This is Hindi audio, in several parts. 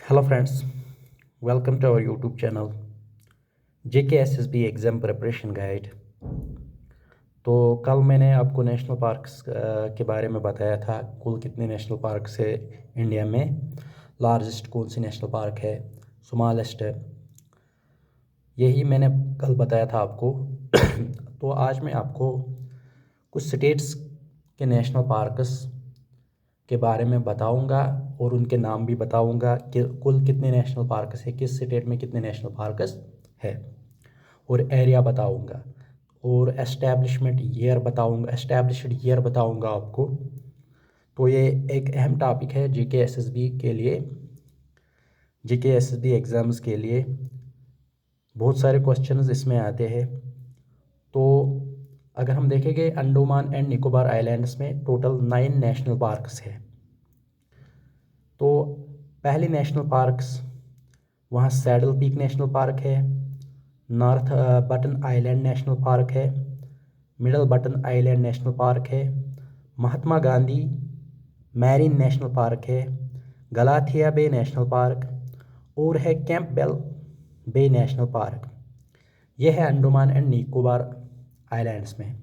Hello friends, welcome to our YouTube channel JKSSB exam preparation guide. तो कल मैंने आपको नेशनल पार्क्स के बारे में बताया था। कुल कितने नेशनल पार्क्स है इंडिया में, लार्जेस्ट कौन सी नेशनल पार्क है, स्मॉलेस्ट है, यही मैंने कल बताया था आपको। तो आज मैं आपको कुछ स्टेट्स के नेशनल पार्क्स के बारे में बताऊंगा और उनके नाम भी बताऊंगा कि कुल कितने नेशनल पार्क्स है, किस स्टेट में कितने नेशनल पार्क्स है, और एरिया बताऊंगा और एस्टैब्लिशमेंट ईयर बताऊंगा, एस्टैब्लिश्ड ईयर बताऊंगा आपको। तो ये एक अहम टॉपिक है JKSSB के लिए, JKSSB एग्ज़ाम्स के लिए बहुत सारे क्वेश्चंस इसमें आते हैं। तो अगर हम देखेंगे अंडमान एंड निकोबार आइलैंड्स में टोटल 9 नेशनल पार्क्स है। तो पहली नेशनल पार्क्स वहाँ सैडल पीक नेशनल पार्क है, North Button Island National Park है, Middle Button Island National Park है, Mahatma Gandhi Marine National Park है, गलाथिया बे नेशनल पार्क और है कैंपबेल बे नेशनल पार्क। यह है अंडमान एंड निकोबार आइलैंड्स में।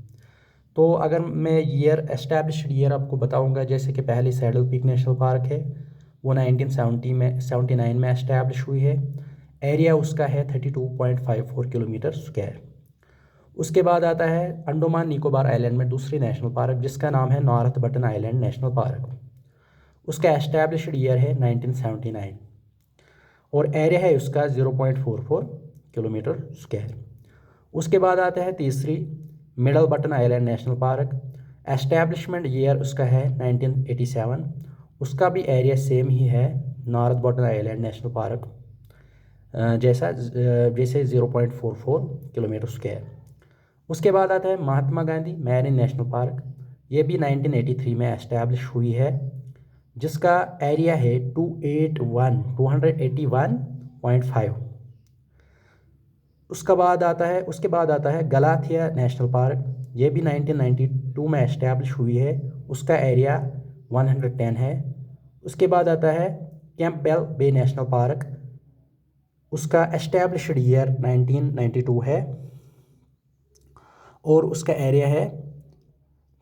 तो अगर मैं ईयर, एस्टैब्लिश्ड ईयर आपको बताऊंगा, जैसे कि पहली सैडल पीक नेशनल पार्क है, वो 1979 में एस्टैब्लिश हुई है। एरिया उसका है 32.54 किलोमीटर स्क्वायर। उसके बाद आता है अंडमान निकोबार आइलैंड में दूसरी नेशनल पार्क, जिसका नाम है North Button Island National park. उसका एस्टैब्लिश्ड ईयर है 1979 और एरिया है उसका 0.44 किलोमीटर स्क्वायर। उसके बाद आता है तीसरी middle Button Island National park. Establishment year उसका है 1987। उसका भी एरिया सेम ही है North Button Island National park जैसे 0.44 किलोमीटर स्क्वायर। उसके बाद आता है Mahatma Gandhi Marine National park. ये भी 1983 में एस्टैब्लिश हुई है, जिसका एरिया है 281.5। उसके बाद आता है गलाथिया नेशनल पार्क। ये भी 1992 में एस्टैब्लिश हुई है, उसका एरिया 110 है। उसके बाद आता है कैंपबेल बे नेशनल पार्क। उसका एस्टैब्लिश्ड ईयर 1992 है और उसका एरिया है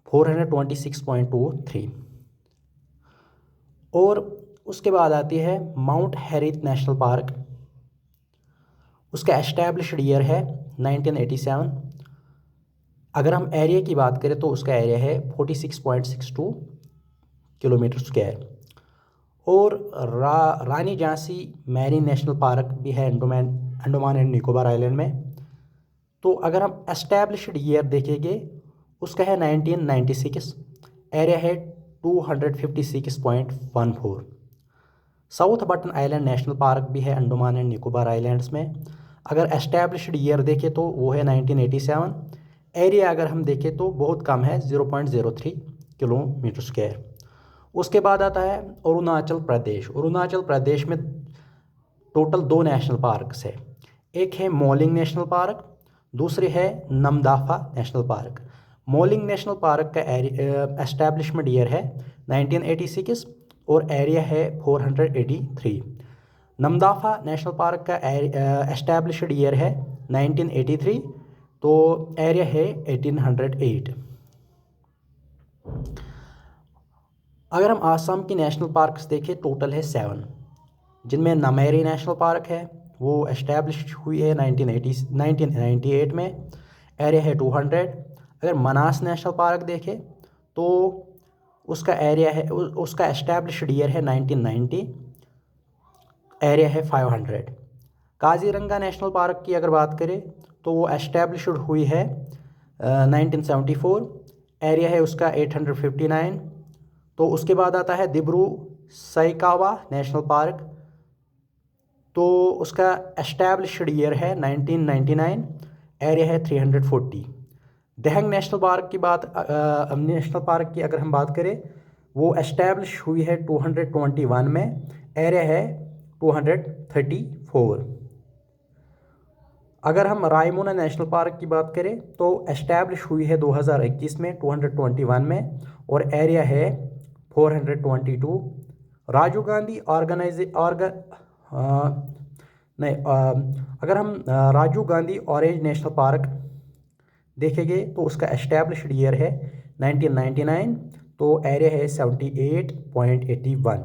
426.23। और उसके बाद आती है माउंट हैरियट नेशनल पार्क। उसका एस्टैब्लिश्ड ईयर है 1987। अगर हम एरिया की बात करें तो उसका एरिया है 46.62 किलोमीटर स्क्वायर। और रानी झांसी मैरीन नेशनल पार्क भी है अंडमान एंड निकोबार आइलैंड में। तो अगर हम एस्टैब्लिश्ड ईयर देखेंगे, उसका है 1996, एरिया है 256.14। South button Island National park भी है अंडमान एंड निकोबार आइलैंड्स में। अगर एस्टैब्लिश्ड ईयर देखें तो वो है 1987। एरिया अगर हम देखें तो बहुत कम है, 0.03 किलोमीटर स्क्वायर। उसके बाद आता है अरुणाचल प्रदेश। अरुणाचल प्रदेश में टोटल 2 नेशनल पार्क्स है। एक है मोलिंग नेशनल पार्क, दूसरे है Namdapha national park. Moulding national park का एस्टैब्लिशमेंट ईयर है 1986 और एरिया है 483। नमदाफा नेशनल पार्क का एस्टैब्लिश्ड ईयर है 1983, तो एरिया है 1808। अगर हम आसाम की नेशनल पार्क्स देखें, टोटल है 7, जिनमें नामेरी नेशनल पार्क है, वो एस्टैब्लिश हुई है 1998 में, एरिया है 200। अगर मनास नेशनल पार्क देखें तो उसका एरिया है, उसका एस्टैब्लिश्ड ईयर है 1990, एरिया है 500। काजीरंगा नेशनल पार्क की अगर बात करें तो वो एस्टैब्लिश्ड हुई है 1974, एरिया है उसका 859। तो उसके बाद आता है दिब्रू सैकावा नेशनल पार्क। तो उसका एस्टैब्लिश्ड ईयर है 1999, एरिया है 340। दहंग नेशनल पार्क की अगर हम बात करें, वो एस्टैब्लिश हुई है 221 में, एरिया है 234। अगर हम रायमोना नेशनल पार्क की बात करें तो एस्टैब्लिश हुई है 2021 में 221 में और एरिया है 422। नहीं, अगर हम Rajiv Gandhi orange national park देखेंगे तो उसका एस्टैब्लिश्ड ईयर है 1999, तो एरिया है 78.81।